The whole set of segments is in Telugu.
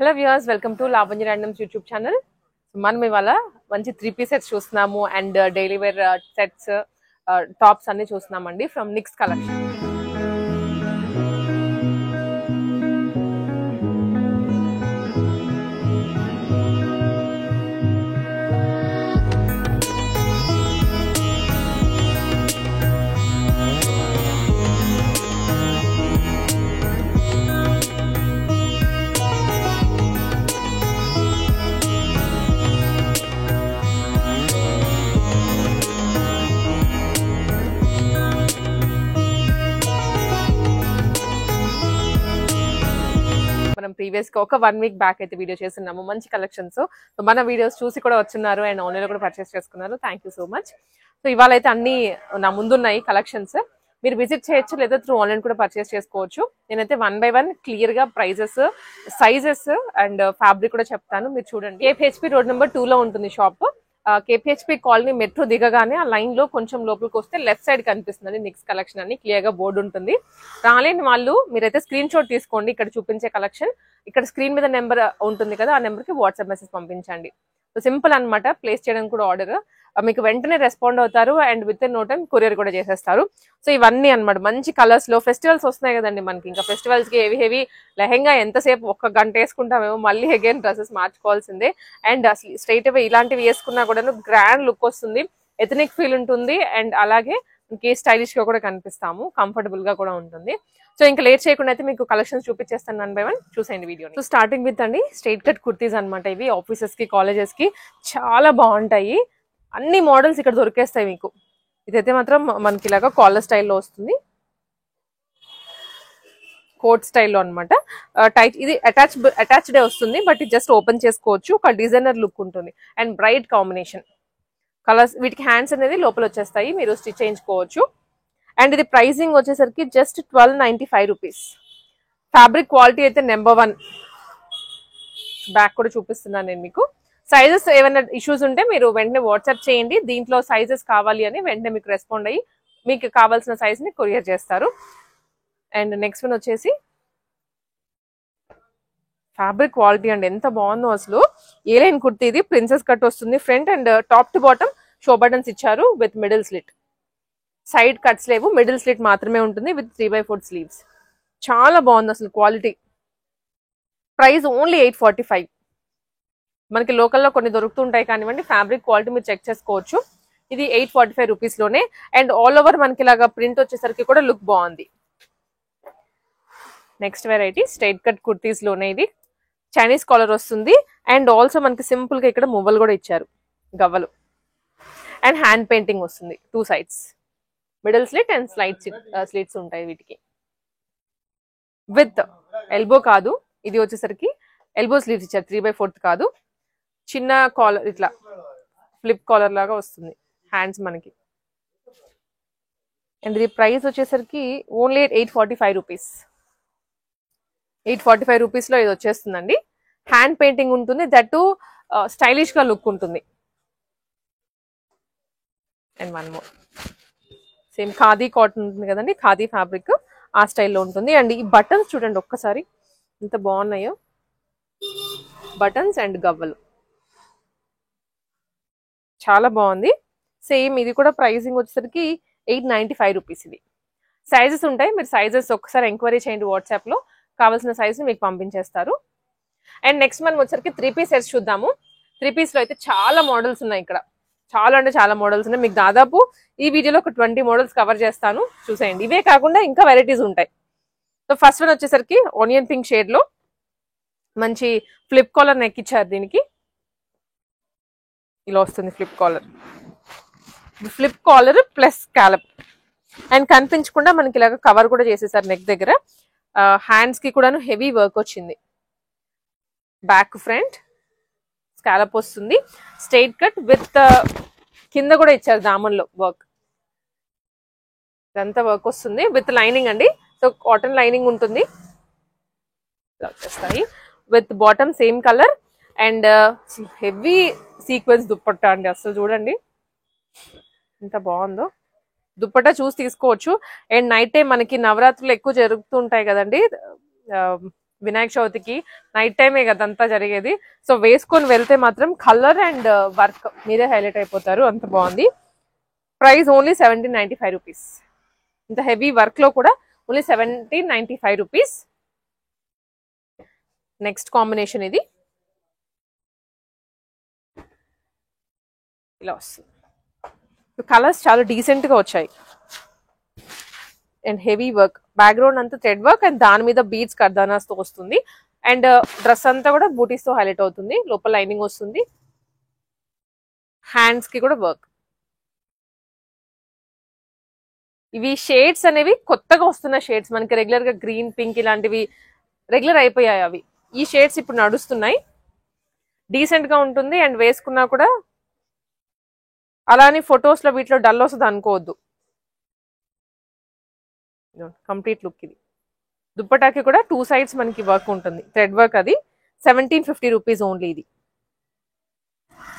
Hello viewers, welcome to Lavanya randoms YouTube channel. మనం ఇవాళ మంచి 3 పీస్ సెట్స్ చూస్తున్నాము and daily wear sets, tops అన్ని చూస్తున్నామండి ఫ్రమ్ నిక్స్ కలెక్షన్. మనం ప్రీవియస్ గా ఒక 1 వీక్ బ్యాక్ అయితే వీడియో చేస్తున్నాము మంచి కలెక్షన్స్. సో మన వీడియోస్ చూసి కూడా వచ్చున్నారు అండ్ ఆన్లైన్ లో కూడా పర్చేస్ చేసుకున్నారు. Thank you so much. So ఇవాళ అయితే అన్ని నా ముందున్నాయి కలెక్షన్స్. మీరు విజిట్ చేయొచ్చు లేదా త్రూ ఆన్లైన్ కూడా పర్చేస్ చేసుకోవచ్చు. నేనైతే 1 by 1 క్లియర్ గా ప్రైజెస్, సైజెస్ అండ్ ఫ్యాబ్రిక్ కూడా చెప్తాను. మీరు చూడండి. కేపీహెచ్పీ రోడ్ నెంబర్ 2 లో ఉంటుంది షాప్. కేపీహెచ్పీ కాలనీ మెట్రో దిగగానే ఆ లైన్ లో కొంచెం లోపలికి వస్తే లెఫ్ట్ సైడ్ కనిపిస్తుంది నిక్స్ కలెక్షన్ అని క్లియర్ గా బోర్డు ఉంటుంది. రాలేని వాళ్ళు మీరైతే స్క్రీన్ షాట్ తీసుకోండి. ఇక్కడ చూపించే కలెక్షన్ ఇక్కడ స్క్రీన్ మీద నెంబర్ ఉంటుంది కదా, ఆ నెంబర్ కి వాట్సాప్ మెసేజ్ పంపించండి. సో సింపుల్ అనమాట. ప్లేస్ చేయడానికి కూడా ఆర్డర్ మీకు వెంటనే రెస్పాండ్ అవుతారు and within no time courier కూడా చేసేస్తారు. సో ఇవన్నీ అనమాట మంచి కలర్స్ లో. ఫెస్టివల్స్ వస్తున్నాయి కదండి మనకి. ఇంకా ఫెస్టివల్స్ కి హెవీ లెహెంగా ఎంతసేపు 1 గంట వేసుకుంటామేమో, మళ్ళీ అగైన్ డ్రెస్సెస్ మార్చుకోవాల్సిందే. అండ్ అసలు స్ట్రైట్ అవే ఇలాంటివి వేసుకున్నా కూడా గ్రాండ్ లుక్ వస్తుంది, ఎథనిక్ ఫీల్ ఉంటుంది అండ్ అలాగే మనకి స్టైలిష్ గా కూడా కనిపిస్తాము, కంఫర్టబుల్ గా కూడా ఉంటుంది. సో ఇంకా లేట్ చేయకుండా అయితే మీకు కలెక్షన్స్ చూపించేస్తాను 1 by 1. చూసేయండి వీడియో. సో స్టార్టింగ్ విత్ అండి స్ట్రైట్ కట్ కుర్తీస్ అనమాట. ఇవి ఆఫీసెస్ కి, కాలేజెస్ కి చాలా బాగుంటాయి. అన్ని మోడల్స్ ఇక్కడ దొరికేస్తాయి మీకు. ఇదైతే మాత్రం మనకి ఇలాగా కాలర్ స్టైల్లో వస్తుంది, కోట్ స్టైల్లో అనమాట. టైట్ ఇది అటాచ్డే వస్తుంది, బట్ ఇది జస్ట్ ఓపెన్ చేసుకోవచ్చు. ఒక డిజైనర్ లుక్ ఉంటుంది అండ్ బ్రైట్ కాంబినేషన్ కలర్స్. వీటికి హ్యాండ్స్ అనేది లోపల వచ్చేస్తాయి, మీరు స్టిచ్ చేయించుకోవచ్చు. అండ్ ఇది ప్రైసింగ్ వచ్చేసరికి జస్ట్ 1295 రూపీస్. ఫ్యాబ్రిక్ క్వాలిటీ అయితే నెంబర్ 1. బ్యాక్ కూడా చూపిస్తున్నాను నేను మీకు. సైజెస్ ఏమైనా ఇష్యూస్ ఉంటే మీరు వెంటనే వాట్సాప్ చేయండి. దీంట్లో సైజెస్ కావాలి అని వెంటనే మీకు రెస్పాండ్ అయ్యి మీకు కావాల్సిన సైజ్ ని కొరియర్ చేస్తారు. అండ్ నెక్స్ట్ వన్ వచ్చేసి ఫ్యాబ్రిక్ క్వాలిటీ అండి ఎంత బాగుందో అసలు. ఏ లైన్ కుర్తీ ఇది, ప్రిన్సెస్ కట్ వస్తుంది. Front and top to bottom show buttons ఇచ్చారు with middle slit. Side cuts లేవు, మిడిల్ స్లిట్ మాత్రమే ఉంటుంది విత్ 3/4 స్లీవ్స్. చాలా బాగుంది అసలు క్వాలిటీ. Price only 845. మనకి లోకల్లో కొన్ని దొరుకుతుంటాయి కానివ్వండి, ఫ్యాబ్రిక్ క్వాలిటీ మీరు చెక్ చేసుకోవచ్చు. ఇది 845 రూపీస్ లోనే. అండ్ ఆల్ ఓవర్ మనకి ఇలాగా ప్రింట్ వచ్చేసరికి కూడా లుక్ బాగుంది. Next variety straight cut kurtis లోనే. ఇది చైనీస్ కాలర్ వస్తుంది అండ్ ఆల్సో మనకి సింపుల్ గా ఇక్కడ మువ్వలు కూడా ఇచ్చారు, గవ్వలు. అండ్ హ్యాండ్ పెయింటింగ్ వస్తుంది 2 sides. Middle slit and slits ఉంటాయి వీటికి. విత్ ఎల్బో కాదు, ఇది వచ్చేసరికి ఎల్బో స్లీవ్స్ ఇచ్చారు. 3/4 కాదు, చిన్న కాలర్, ఇట్లా ఫ్లిప్ కాలర్ లాగా వస్తుంది హ్యాండ్స్ మనకి. అండ్ ఇది ప్రైస్ వచ్చేసరికి ఓన్లీ 845 రూపీస్. 845 రూపీస్ లో ఇది వచ్చేస్తుందండి. హ్యాండ్ పెయింటింగ్ ఉంటుంది, దట్టు స్టైలిష్ గా లుక్ ఉంటుంది. And 1 more same khadi cotton ఉంటుంది కదండి, ఖాదీ ఫ్యాబ్రిక్ ఆ స్టైల్లో ఉంటుంది. అండ్ ఈ బటన్స్ చూడండి ఒక్కసారి ఎంత బాగున్నాయో, బటన్స్ అండ్ గవ్వలు చాలా బాగుంది. సేమ్ ఇది కూడా ప్రైసింగ్ వచ్చేసరికి 895 రూపీస్. ఇది సైజెస్ ఉంటాయి, మీరు సైజెస్ ఒక్కసారి ఎంక్వైరీ చేయండి వాట్సాప్ లో, కావాల్సిన సైజ్ ని మీకు పంపించేస్తారు. అండ్ నెక్స్ట్ మనం వచ్చరికి 3 పీస్ సెట్స్ చూద్దాము. 3 పీస్ లో అయితే చాలా మోడల్స్ ఉన్నాయి ఇక్కడ, చాలా అంటే చాలా మోడల్స్ ఉన్నాయి. మీకు దాదాపు ఈ వీడియోలో ఒక 20 మోడల్స్ కవర్ చేస్తాను, చూసేయండి. ఇవే కాకుండా ఇంకా వెరైటీస్ ఉంటాయి. సో ఫస్ట్ వన్ వచ్చేసరికి ఆనియన్ పింక్ షేడ్ లో మంచి ఫ్లిప్ కాలర్ నెక్ ఇచ్చారు. దీనికి ఇలా వస్తుంది flip collar. Flip collar plus scallop and కనిపించకుండా మనకి ఇలాగ కవర్ కూడా చేసేసారు నెక్ దగ్గర. హ్యాండ్స్ కి కూడాను హెవీ వర్క్ వచ్చింది. బ్యాక్ ఫ్రంట్ స్కాలప్ వస్తుంది. స్ట్రైట్ కట్ విత్ కింద కూడా ఇచ్చారు దామన్లో వర్క్. ఇదంతా వర్క్ వస్తుంది విత్ లైనింగ్ అండి. సో కాటన్ లైనింగ్ ఉంటుంది. వచ్చేస్తాయి with bottom same colour and heavy sequence dupatta అండి. అసలు చూడండి ఎంత బాగుందో. దుప్పట్టా చూసి తీసుకోవచ్చు. అండ్ నైట్ టైం మనకి నవరాత్రులు ఎక్కువ జరుగుతుంటాయి కదండి, వినాయక చవితికి నైట్ టైమే కదంతా జరిగేది. సో వేసుకొని వెళ్తే మాత్రం కలర్ అండ్ వర్క్ మీరే హైలైట్ అయిపోతారు, అంత బాగుంది. Price only 1795 rupees. ఇంత హెవీ వర్క్ లో కూడా ఓన్లీ 1795 రూపీస్. నెక్స్ట్ కాంబినేషన్ ఇది ఇలా వస్తుంది. కలర్స్ చాలా డీసెంట్ గా వచ్చాయి అండ్ హెవీ వర్క్, బ్యాక్గ్రౌండ్ అంతా థ్రెడ్ వర్క్ అండ్ దాని మీద బీడ్స్ కర్దానాస్ తో వస్తుంది. అండ్ డ్రెస్ అంతా కూడా బూటీస్ తో హైలైట్ అవుతుంది. లోపల లైనింగ్ వస్తుంది, హ్యాండ్స్ కి కూడా వర్క్. ఇవి షేడ్స్ అనేవి కొత్తగా వస్తున్న షేడ్స్, మనకి రెగ్యులర్ గా గ్రీన్ పింక్ ఇలాంటివి రెగ్యులర్ అయిపోయాయి. అవి ఈ షేడ్స్ ఇప్పుడు నడుస్తున్నాయి. డీసెంట్ గా ఉంటుంది అండ్ వేసుకున్నా కూడా అలానే ఫొటోస్ లో వీటిలో డల్ వస్తుంది అనుకోవద్దు. కంప్లీట్ లుక్ ఇది. దుప్పటాకి కూడా 2 సైడ్స్ మనకి వర్క్ ఉంటుంది, థ్రెడ్ వర్క్. అది 1750 రూపీస్ ఓన్లీ. ఇది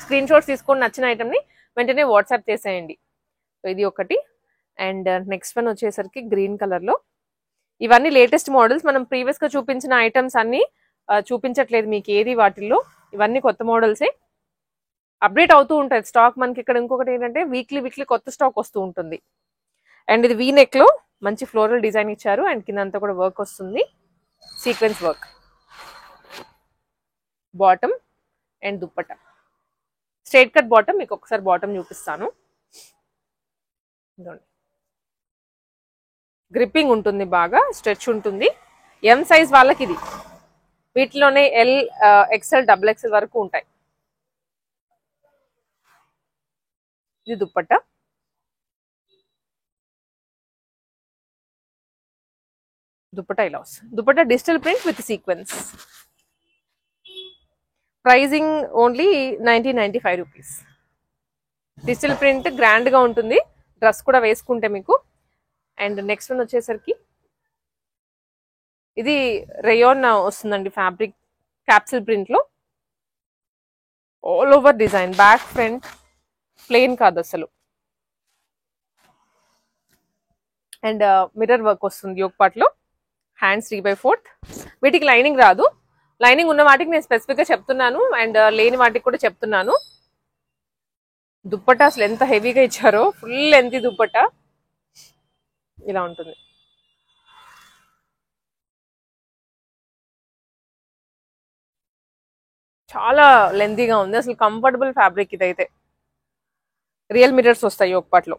స్క్రీన్ షాట్స్ తీసుకొని నచ్చిన ఐటమ్ ని వెంటనే వాట్సాప్ చేసేయండి. సో ఇది ఒకటి. అండ్ నెక్స్ట్ వన్ వచ్చేసరికి గ్రీన్ కలర్ లో. ఇవన్నీ లేటెస్ట్ మోడల్స్. మనం ప్రీవియస్ గా చూపించిన ఐటమ్స్ అన్ని చూపించట్లేదు మీకు ఏది వాటిల్లో. ఇవన్నీ కొత్త మోడల్సే, అప్డేట్ అవుతూ ఉంటాయి స్టాక్ మనకి. ఇక్కడ ఇంకొకటి ఏంటంటే వీక్లీ కొత్త స్టాక్ వస్తూ ఉంటుంది. అండ్ ఇది వీ నెక్ లో మంచి ఫ్లోరల్ డిజైన్ ఇచ్చారు అండ్ కింద అంతా కూడా వర్క్ వస్తుంది, sequence work. Bottom and dupatta straight cut bottom. మీకు ఒకసారి బాటమ్ చూపిస్తాను. గ్రిప్పింగ్ ఉంటుంది, బాగా స్ట్రెచ్ ఉంటుంది. ఎం సైజ్ వాళ్ళకి ఇది. వీటిలోనే ఎల్, ఎక్స్ఎల్, డబుల్ ఎక్స్ఎల్ వరకు ఉంటాయి. ఇది దుప్పట. దుప్పట ఇలా వస్తుంది. Dupatta digital print with sequence. Pricing only 1995 rupees. Digital print grand గా ఉంటుంది, డ్రెస్ కూడా వేసుకుంటే మీకు. అండ్ నెక్స్ట్ వన్ వచ్చేసరికి ఇది రేయాన్ వస్తుందండి ఫ్యాబ్రిక్, క్యాప్సిల్ ప్రింట్ లో. All over design, back front plain కాదు అసలు. అండ్ మిర్రర్ వర్క్ వస్తుంది యోక్ పార్ట్ లో. హ్యాండ్స్ 3/4. వీటికి లైనింగ్ రాదు. లైనింగ్ ఉన్న వాటికి నేను స్పెసిఫిక్ గా చెప్తున్నాను అండ్ లేని వాటికి కూడా చెప్తున్నాను. దుప్పట అసలు ఎంత హెవీగా ఇచ్చారో, ఫుల్ లెంత్ దుప్పట ఇలా ఉంటుంది. చాలా లెంతీగా ఉంది, అసలు కంఫర్టబుల్ ఫ్యాబ్రిక్ ఇదైతే. రియల్ మిర్రర్స్ వస్తాయి యోక్ పార్ట్ లో.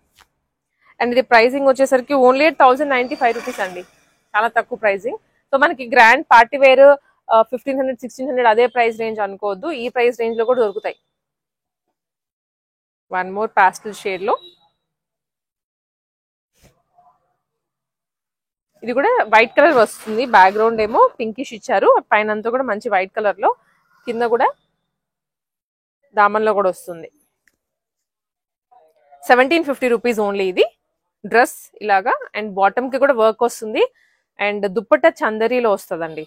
అండ్ ఇది ప్రైసింగ్ వచ్చేసరికి ఓన్లీ 1095 రూపీస్ అండి, చాలా తక్కువ ప్రైసింగ్. సో మనకి గ్రాండ్ పార్టీ వేర్ 1500, 1600 అదే ప్రైస్ రేంజ్ అనుకోవద్దు, ఈ ప్రైస్ రేంజ్ లో కూడా దొరుకుతాయి. వన్ మోర్ పాస్టల్ షేడ్ లో. ఇది కూడా వైట్ కలర్ వస్తుంది, బ్యాక్గ్రౌండ్ ఏమో పింకిష్ ఇచ్చారు, పైన అంతా కూడా మంచి వైట్ కలర్ లో, కింద కూడా దామన్లో కూడా వస్తుంది. 1750 రూపీస్ ఓన్లీ. ఇది డ్రెస్ ఇలాగా అండ్ బాటమ్ కి కూడా వర్క్ వస్తుంది అండ్ దుప్పట్ట చందరీలో వస్తుందండి.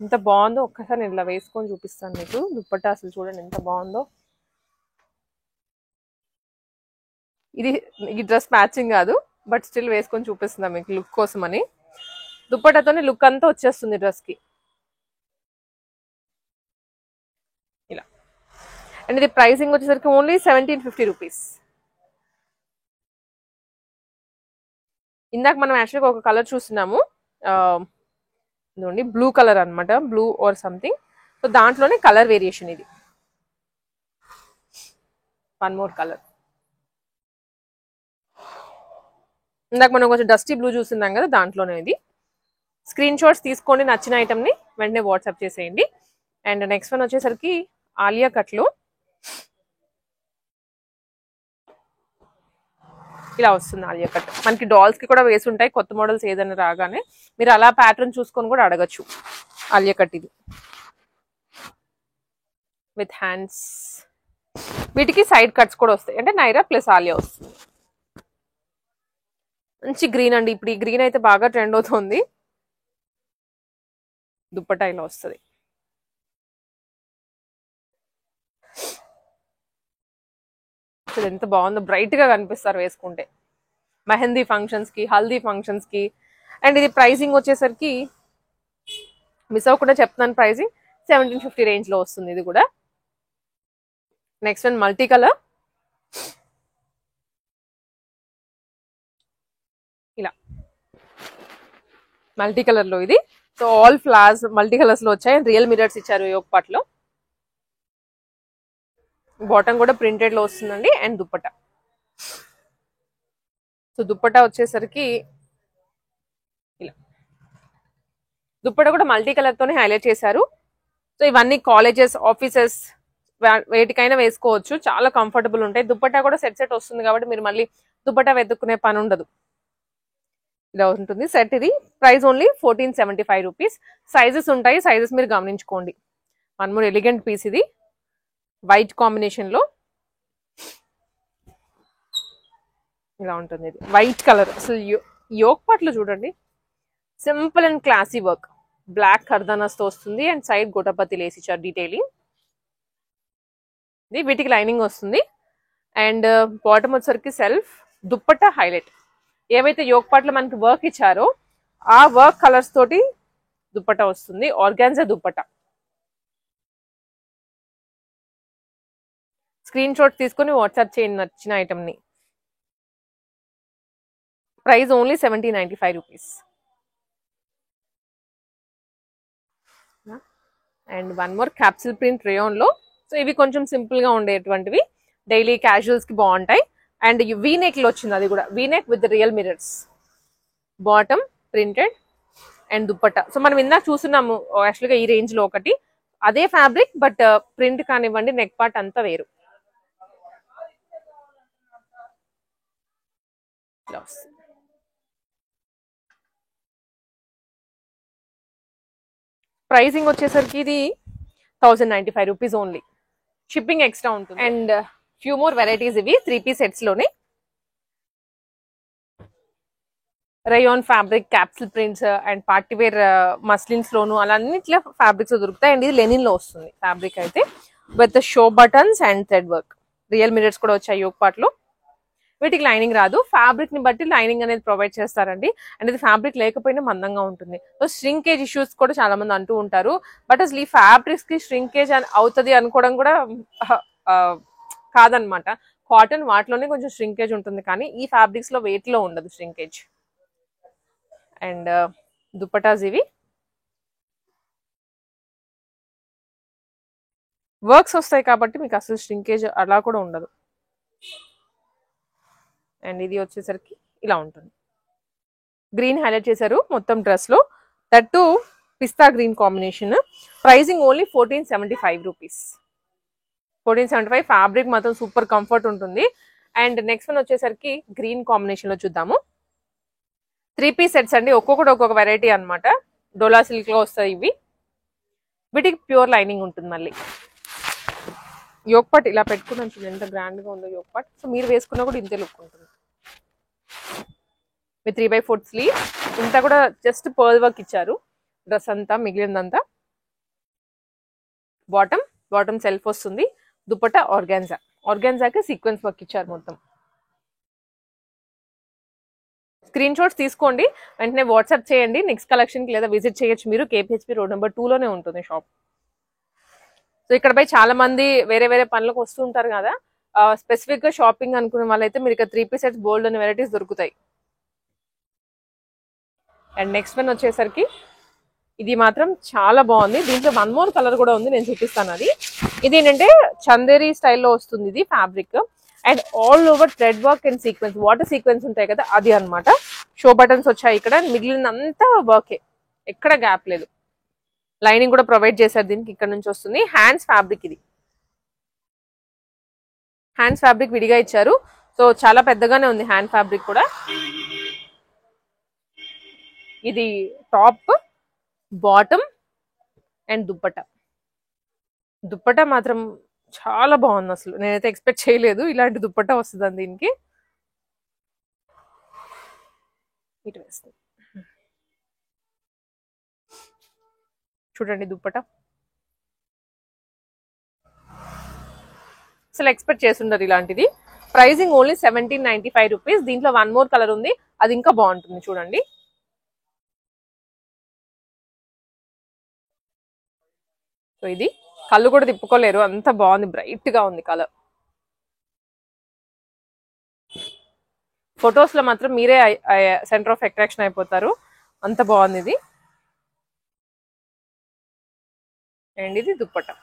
ఎంత బాగుందో ఒక్కసారి నేను ఇలా వేసుకొని చూపిస్తాను మీకు. దుప్పట్ట అసలు చూడండి ఎంత బాగుందో. ఇది ఈ డ్రెస్ మ్యాచింగ్ కాదు, బట్ స్టిల్ వేసుకొని చూపిస్తున్నా మీకు లుక్ కోసం అని. దుప్పట్టతోనే లుక్ అంతా వచ్చేస్తుంది డ్రెస్ కి ఇలా. అండ్ ఇది ప్రైసింగ్ వచ్చేసరికి ఓన్లీ 1750 రూపీస్. ఇందాక మనం యాక్చువల్గా ఒక కలర్ చూస్తున్నాము, ఇదిగోండి బ్లూ కలర్ అనమాట, బ్లూ ఆర్ సంథింగ్. సో దాంట్లోనే కలర్ వేరియేషన్ ఇది. One more colour. ఇందాక మనం కొంచెం డస్టీ బ్లూ చూస్తున్నాం కదా, దాంట్లోనే ఇది. స్క్రీన్ షాట్స్ తీసుకోండి నచ్చిన ఐటమ్ని వెంటనే వాట్సాప్ చేసేయండి. అండ్ నెక్స్ట్ వన్ వచ్చేసరికి ఆలియా కట్లో ఇలా వస్తుంది. ఆలియా కట్ మనకి డాల్స్ కి కూడా వేసి ఉంటాయి, కొత్త మోడల్స్ ఏదైనా రాగానే మీరు అలా ప్యాటర్న్ చూసుకొని కూడా అడగచ్చు. ఆలియా కట్ ఇది విత్ హ్యాండ్స్. వీటికి సైడ్ కట్స్ కూడా వస్తాయి, అంటే నైరా ప్లస్ ఆలియా వస్తుంది. మంచి గ్రీన్ అండి, ఇప్పుడు ఈ గ్రీన్ అయితే బాగా ట్రెండ్ అవుతుంది. దుప్పటా ఇలా వస్తుంది. ఎంత బాగుందో, బ్రైట్ గా కనిపిస్తారు వేసుకుంటే మెహందీ ఫంక్షన్స్ కి, హల్దీ ఫంక్షన్స్ కి. అండ్ ఇది ప్రైసింగ్ వచ్చేసరికి మిస్ అవ్వకుండా చెప్తున్నాను, ప్రైజింగ్ 1750 రేంజ్ లో వస్తుంది ఇది కూడా. నెక్స్ట్ వన్ మల్టీ కలర్, ఇలా మల్టీ కలర్ లో ఇది. So all flowers multi colours లో వచ్చాయి. రియల్ మిరర్స్ ఇచ్చారు యోగ్ పార్ట్ లో. బాటమ్ కూడా ప్రింటెడ్ లో వస్తుందండి. అండ్ దుప్పట, సో దుప్పట వచ్చేసరికి ఇలా, దుప్పట కూడా మల్టీ కలర్ తోనే హైలైట్ చేశారు. సో ఇవన్నీ కాలేజెస్, ఆఫీసెస్ వేటికైనా వేసుకోవచ్చు, చాలా కంఫర్టబుల్ ఉంటాయి. దుప్పట కూడా సెట్ సెట్ వస్తుంది కాబట్టి మీరు మళ్ళీ దుప్పట వెతుక్కునే పని ఉండదు. ఇలా ఉంటుంది సెట్. ఇది ప్రైస్ ఓన్లీ 1475 రూపీస్. సైజెస్ ఉంటాయి, సైజెస్ మీరు గమనించుకోండి. వన్ మోర్ ఎలిగెంట్ పీస్, ఇది వైట్ కాంబినేషన్ లో ఇలా ఉంటుంది. ఇది వైట్ కలర్. అసలు యోగ్ పార్ట్ లో చూడండి, simple and classy work, black కర్దానాస్ తో వస్తుంది. అండ్ సైడ్ గోటపతి లేసి ఇచ్చారు డీటెయిలింగ్. ఇది వీటికి లైనింగ్ వస్తుంది. అండ్ బాటమ్ వచ్చేసరికి సెల్ఫ్, దుప్పట హైలైట్. ఏవైతే యోగ్ పార్ట్ లో మనకి వర్క్ ఇచ్చారో ఆ వర్క్ కలర్స్ తోటి దుప్పట వస్తుంది. ఆర్గాన్జా దుప్పట. స్క్రీన్ షాట్ తీసుకుని వాట్సాప్ చేయండి నచ్చిన ఐటమ్ ని. Price only 1795 rupees. And one more capsule print rayon లో. సో ఇవి కొంచెం సింపుల్ గా ఉండేటువంటివి, డైలీ క్యాజువల్స్ కి బాగుంటాయి. అండ్ వీనెక్ లో వచ్చింది, అది కూడా V neck with real mirrors. Bottom printed and dupatta. So మనం ఇందాక చూస్తున్నాము యాక్చువల్గా ఈ రేంజ్ లో ఒకటి, అదే ఫ్యాబ్రిక్ బట్ ప్రింట్ కానివ్వండి, నెక్ పార్ట్ అంతా వేరు. ప్రైసింగ్ వచ్చేసరికి ఇది 1095 రూపీస్ ఓన్లీ. షిప్పింగ్ ఎక్స్ట్రా ఉంటుంది. అండ్ ఫ్యూ మోర్ వెరైటీస్, ఇవి 3 పీస్ సెట్స్ లోనే. Rayon fabric, capsule prints and party wear muslins లోను అలా అన్నిట్లో ఫ్యాబ్రిక్స్ దొరుకుతాయి. అండ్ ఇది లెనిన్ లో వస్తుంది ఫ్యాబ్రిక్ అయితే, with show buttons and thread work. Real mirrors కూడా వచ్చాయి యోగ్ పార్ట్ లో. వీటికి లైనింగ్ రాదు, ఫ్యాబ్రిక్ ని బట్టి లైనింగ్ అనేది ప్రొవైడ్ చేస్తారండి. అండ్ ఇది ఫ్యాబ్రిక్ లేకపోయినా మందంగా ఉంటుంది. సో శ్రింకేజ్ ఇష్యూస్ కూడా చాలా మంది అంటూ ఉంటారు. బట్ అసలు ఈ ఫ్యాబ్రిక్స్ కి శ్రింకేజ్ అవుతుంది అనుకోవడం కూడా కాదనమాట. కాటన్ వాటిలోనే కొంచెం శ్రింకేజ్ ఉంటుంది, కానీ ఈ ఫ్యాబ్రిక్స్ లో వెయిట్ లో ఉండదు శ్రింకేజ్. అండ్ దుప్పటాస్ ఇవి వర్క్స్ వస్తాయి కాబట్టి మీకు అసలు శ్రింకేజ్ అలా కూడా ఉండదు. అండ్ ఇది వచ్చేసరికి ఇలా ఉంటుంది. గ్రీన్ హైలైట్ చేశారు మొత్తం డ్రెస్ లో, that to pista green combination. Pricing only 1475 rupees. 1475. Fabric మాత్రం సూపర్ కంఫర్ట్ ఉంటుంది. అండ్ నెక్స్ట్ వన్ వచ్చేసరికి గ్రీన్ కాంబినేషన్ లో చూద్దాము. 3 పీస్ సెట్స్ అండి, ఒక్కొక్కటి ఒక్కొక్క వెరైటీ అనమాట. డోలా సిల్క్ లో వస్తాయి ఇవి. వీటికి ప్యూర్ లైనింగ్ ఉంటుంది. మళ్ళీ యోగ్ పార్ట్ ఇలా పెట్టుకున్నాను చూడండి, ఎంత గ్రాండ్ గా ఉందో యోగ్ పార్ట్. సో మీరు వేసుకున్నా కూడా ఇంతే లుక్ ఉంటుంది. With 3/4 sleeve. ఇంత కూడా జస్ట్ పర్ల్ వర్క్ ఇచ్చారు డ్రెస్ అంతా, మిగిలిందంతా. బాటమ్ సెల్ఫ్ వస్తుంది. దుప్పట ఆర్గాన్జా, ఆర్గాన్జాకి సీక్వెన్స్ వర్క్ ఇచ్చారు మొత్తం. స్క్రీన్ షాట్స్ తీసుకోండి, వెంటనే వాట్సాప్ చేయండి నెక్స్ట్ కలెక్షన్ కి, లేదా విజిట్ చేయొచ్చు మీరు. KPHP రోడ్ నెంబర్ 2 లోనే ఉంటుంది షాప్. సో ఇక్కడ పై చాలా మంది వేరే వేరే పనులకు వస్తూ ఉంటారు కదా, స్పెసిఫిక్ గా షాపింగ్ అనుకునే వాళ్ళైతే మీరు ఇక్కడ 3 పీస్ సెట్స్ బోల్డ్ అనే వెరైటీస్ దొరుకుతాయి. అండ్ నెక్స్ట్ వన్ వచ్చేసరికి ఇది మాత్రం చాలా బాగుంది. దీంట్లో వన్ మోర్ కలర్ కూడా ఉంది, నేను చూపిస్తాను అది. ఇది ఏంటంటే చందేరి స్టైల్లో వస్తుంది ఇది fabric. And all over thread work and sequence, water sequence ఉంటాయి కదా, అది అనమాట. షో బటన్స్ వచ్చాయి ఇక్కడ, మిగిలినంతా వర్కే, ఎక్కడ గ్యాప్ లేదు. లైనింగ్ కూడా ప్రొవైడ్ చేశారు దీనికి, ఇక్కడ నుంచి వస్తుంది. హ్యాండ్స్ ఫ్యాబ్రిక్, ఇది హ్యాండ్స్ ఫ్యాబ్రిక్ విడిగా ఇచ్చారు. సో చాలా పెద్దగానే ఉంది హ్యాండ్ ఫ్యాబ్రిక్ కూడా. ఇది టాప్, బాటమ్ అండ్ దుప్పట మాత్రం చాలా బాగుంది. అసలు నేనైతే ఎక్స్పెక్ట్ చేయలేదు ఇలాంటి దుప్పట వస్తుందని దీనికి. ఇటు వేస్తుంది చూడండి దుప్పట, అసలు ఎక్స్పెక్ట్ చేస్తుంటారు ఇలాంటిది. Pricing only 1795 rupees. దీంట్లో వన్ మోర్ కలర్ ఉంది, అది ఇంకా బాగుంటుంది చూడండి. సో ఇది కళ్ళు కూడా తిప్పుకోలేరు, అంత బాగుంది, బ్రైట్ గా ఉంది కలర్. ఫొటోస్ లో మాత్రం మీరే సెంటర్ ఆఫ్ అట్రాక్షన్ అయిపోతారు, అంత బాగుంది ఇది. అండ్ ఇది దుప్పట్టా.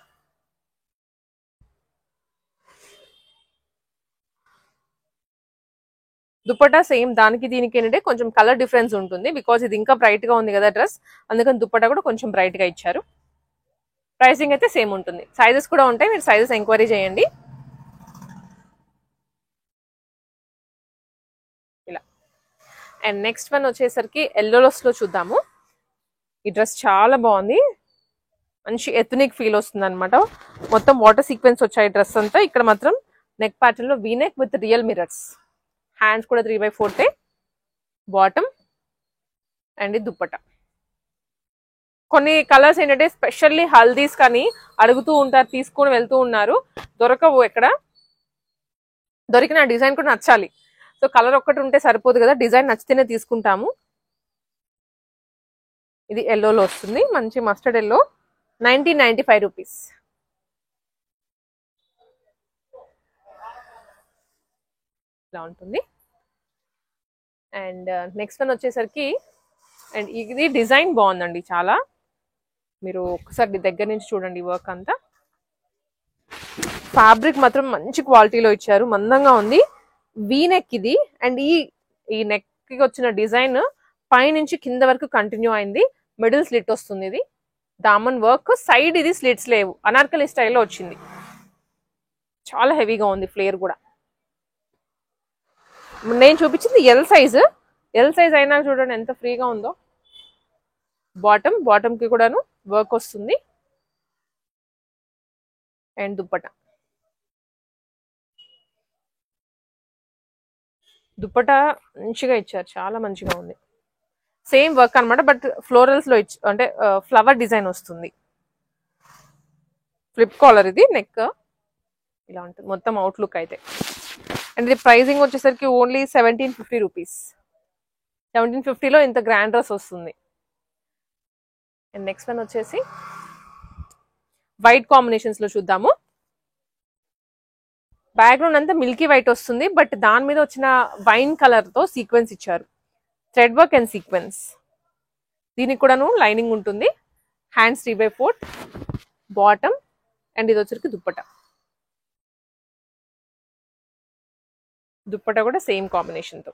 దుప్పట్టా సేమ్ దానికి దీనికి ఏంటంటే కొంచెం కలర్ డిఫరెన్స్ ఉంటుంది, బికాజ్ ఇది ఇంకా బ్రైట్ గా ఉంది కదా డ్రెస్, అందుకని దుప్పట్టా కూడా కొంచెం బ్రైట్ గా ఇచ్చారు. ప్రైసింగ్ అయితే సేమ్ ఉంటుంది, సైజెస్ కూడా ఉంటాయి, మీరు సైజెస్ ఎంక్వైరీ చేయండి. ఇలా. అండ్ నెక్స్ట్ వన్ వచ్చేసరికి ఎల్లోస్ లో చూద్దాము. ఈ డ్రెస్ చాలా బాగుంది, మంచి ఎథనిక్ ఫీల్ వస్తుంది అనమాట. మొత్తం వాటర్ సీక్వెన్స్ వచ్చాయి డ్రెస్ అంతా. ఇక్కడ మాత్రం నెక్ ప్యాటర్న్ లో V neck with real mirrors, hands కూడా 3/4 బాటమ్. అండ్ ఇది దుప్పట్టా. కొన్ని కలర్స్ ఏంటంటే స్పెషల్లీ హల్దీస్ కానీ అడుగుతూ ఉంటారు, తీసుకొని వెళ్తూ ఉన్నారు, దొరకవు ఎక్కడ. దొరికిన డిజైన్ కూడా నచ్చాలి, సో కలర్ ఒక్కటి ఉంటే సరిపోదు కదా, డిజైన్ నచ్చితేనే తీసుకుంటాము. ఇది ఎల్లోలో వస్తుంది, మంచి మస్టర్డ్ ఎల్లో, 1995 రూపీస్. ఇలా ఉంటుంది. అండ్ నెక్స్ట్ వన్ వచ్చేసరికి, అండ్ ఇది డిజైన్ బాగుందండి చాలా, మీరు ఒకసారి దగ్గర నుంచి చూడండి వర్క్ అంతా. ఫ్యాబ్రిక్ మాత్రం మంచి క్వాలిటీలో ఇచ్చారు, మందంగా ఉంది. వీ నెక్ ఇది, అండ్ ఈ నెక్ కి వచ్చిన డిజైన్ పైనుంచి కింద వరకు కంటిన్యూ అయింది, మిడిల్ స్లిట్ వస్తుంది. ఇది దామన్ వర్క్, సైడ్ ఇది స్లిట్స్ లేవు, అనార్కలి స్టైల్లో వచ్చింది, చాలా హెవీగా ఉంది ఫ్లేర్ కూడా. నేను చూపించింది ఎల్ సైజ్ అయినా చూడండి ఎంత ఫ్రీగా ఉందో. బాటమ్ కి కూడాను వర్క్ వస్తుంది. అండ్ దుప్పటా మంచిగా ఇచ్చారు, చాలా మంచిగా ఉంది. సేమ్ వర్క్ అనమాట, బట్ ఫ్లోరల్స్ లో అంటే ఫ్లవర్ డిజైన్ వస్తుంది. ఫ్లిప్ కాలర్, ఇది నెక్ ఇలా ఉంటుంది మొత్తం అవుట్లుక్ అయితే. అండ్ ఇది ప్రైసింగ్ వచ్చేసరికి ఓన్లీ 1750 రూపీస్. 1750లో ఇంత గ్రాండ్ డ్రెస్ వస్తుంది. అండ్ నెక్స్ట్ వన్ వచ్చేసి వైట్ కాంబినేషన్స్ లో చూద్దాము. బ్యాక్గ్రౌండ్ అంతా మిల్కీ వైట్ వస్తుంది, బట్ దాని మీద వచ్చిన వైన్ కలర్ తో సీక్వెన్స్ ఇచ్చారు, థ్రెడ్ వర్క్ అండ్ సీక్వెన్స్. దీనికి కూడాను లైనింగ్ ఉంటుంది, హ్యాండ్స్ 3/4 బాటమ్. అండ్ ఇది వచ్చరికి దుప్పటా కూడా సేమ్ కాంబినేషన్ తో.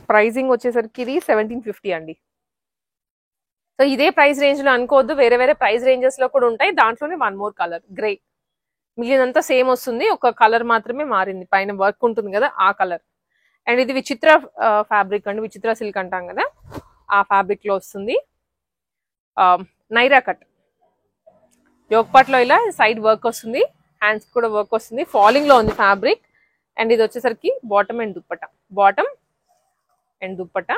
ప్రైజింగ్ వచ్చేసరికి ఇది 1750 అండి. సో ఇదే ప్రైస్ రేంజ్ లో అనుకోవద్దు, వేరే వేరే ప్రైస్ రేంజెస్ లో కూడా ఉంటాయి. దాంట్లోనే వన్ మోర్ కలర్ గ్రే, మిగిలినంతా సేమ్ వస్తుంది, ఒక కలర్ మాత్రమే మారింది, పైన వర్క్ ఉంటుంది కదా ఆ కలర్. అండ్ ఇది విచిత్ర ఫ్యాబ్రిక్ అండి, విచిత్ర సిల్క్ అంటాం కదా ఆ ఫ్యాబ్రిక్ లో వస్తుంది. నైరా కట్, యోక్ పార్ట్ లో ఇలా సైడ్ వర్క్ వస్తుంది, హ్యాండ్స్ కూడా వర్క్ వస్తుంది, ఫాలింగ్ లో ఉంది ఫ్యాబ్రిక్. అండ్ ఇది వచ్చేసరికి బాటమ్ అండ్ దుప్పటా.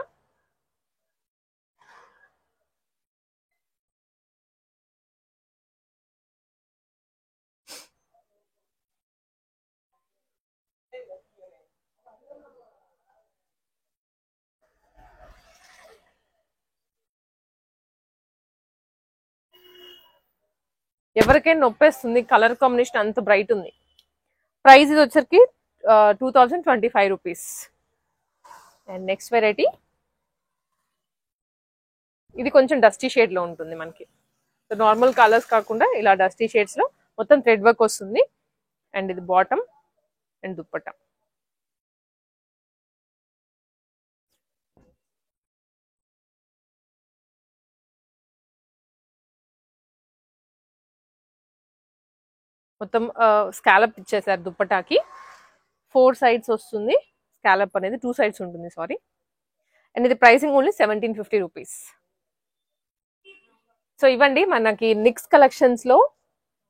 ఎవరికైనా నొప్పేస్తుంది, కలర్ కాంబినేషన్ అంత బ్రైట్ ఉంది. ప్రైస్ ఇది వచ్చరికి 2025 రూపీస్. అండ్ నెక్స్ట్ వెరైటీ, ఇది కొంచెం డస్టీ షేడ్ లో ఉంటుంది మనకి, నార్మల్ కలర్స్ కాకుండా ఇలా డస్టీ షేడ్స్ లో మొత్తం థ్రెడ్ వర్క్ వస్తుంది. అండ్ ఇది బాటమ్ అండ్ దుప్పట్టా. మొత్తం స్కాలప్ ఇచ్చేసారు దుప్పటాకి, 4 సైడ్స్ వస్తుంది స్కాలప్ అనేది, 2 సైడ్స్ ఉంటుంది సారీ. అండ్ ఇది ప్రైసింగ్ ఓన్లీ 1750 రూపీస్. సో ఇవ్వండి మనకి నిక్స్ కలెక్షన్స్ లో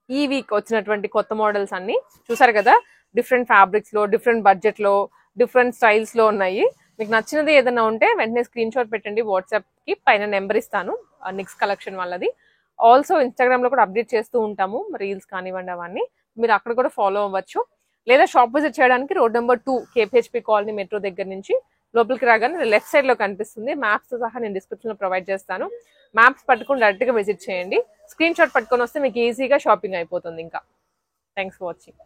ఈ వీక్ వచ్చినటువంటి కొత్త మోడల్స్ అన్ని చూసారు కదా. డిఫరెంట్ ఫ్యాబ్రిక్స్ లో, డిఫరెంట్ బడ్జెట్ లో, డిఫరెంట్ స్టైల్స్ లో ఉన్నాయి. మీకు నచ్చినది ఏదైనా ఉంటే వెంటనే స్క్రీన్ షాట్ పెట్టండి, వాట్సాప్ కి పైన నెంబర్ ఇస్తాను నిక్స్ కలెక్షన్ వాళ్ళది. ఆల్సో ఇన్స్టాగ్రామ్ లో కూడా అప్డేట్ చేస్తూ ఉంటాము, రీల్స్ కానివ్వండి అవన్నీ, మీరు అక్కడ కూడా ఫాలో అవ్వచ్చు. లేదా షాప్ విజిట్ చేయడానికి road number 2 KPHP colony metro దగ్గర నుంచి లోపలికి రాగానే లెఫ్ట్ సైడ్ లో కనిపిస్తుంది. మ్యాప్స్ తో సహా నేను డిస్క్రిప్షన్ లో ప్రొవైడ్ చేస్తాను. మ్యాప్స్ పట్టుకుని డైరెక్ట్ గా విజిట్ చేయండి. స్క్రీన్ షాట్ పట్టుకొని వస్తే మీకు ఈజీగా షాపింగ్ అయిపోతుంది. ఇంకా థ్యాంక్స్ ఫర్ వాచింగ్.